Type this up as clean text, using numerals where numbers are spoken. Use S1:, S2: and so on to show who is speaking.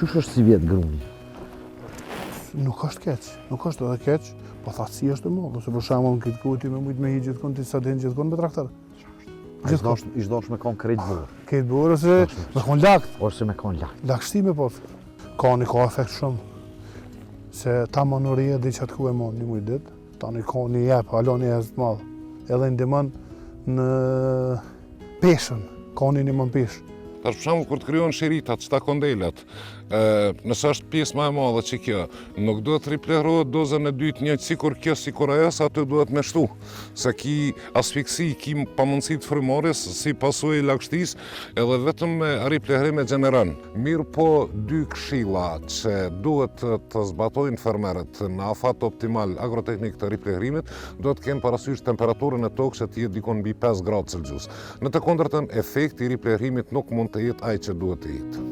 S1: Qysh është si vjetë gruni?
S2: Nuk është keq, nuk është edhe keq, po thatësi është e madhe, se për shembull në këtë kohë ti me mujt me hi gjithkund, ti sa të hin gjithkund me traktor.
S1: Ishtë dosh me kon krejt burë.
S2: Këtë burë ose me kon lakt,
S1: Ose me kon lakt.
S2: lakshtime po. Kani ka efekt shumë. Se ta monoria di qatë ku e mon një mujt ditë, tani kani jep, alo një të madhe. Edhe ndimon në peshën, kani ndimon peshë.
S3: Tash për shembull kur të krijohen shiritat, çta kondelat, nëse është pjesë më e madhe që kjo, nuk duhet riplerohet dozën e dytë një sikur kjo sikur ajo, sa aty duhet me shtu. Se ki asfiksi, ki pamundësi të frymorjes si pasojë e lagështisë, edhe vetëm me riplerim e gjeneron. Mirë po dy këshilla që duhet të zbatojnë fermerët në afat optimal agroteknik të riplerimit, duhet të kenë parasysh temperaturën e tokës që të jetë dikon mbi 5 gradë Celsius. Në të kundërtën, efekti i riplerimit nuk mund të jetë ai që duhet të jetë.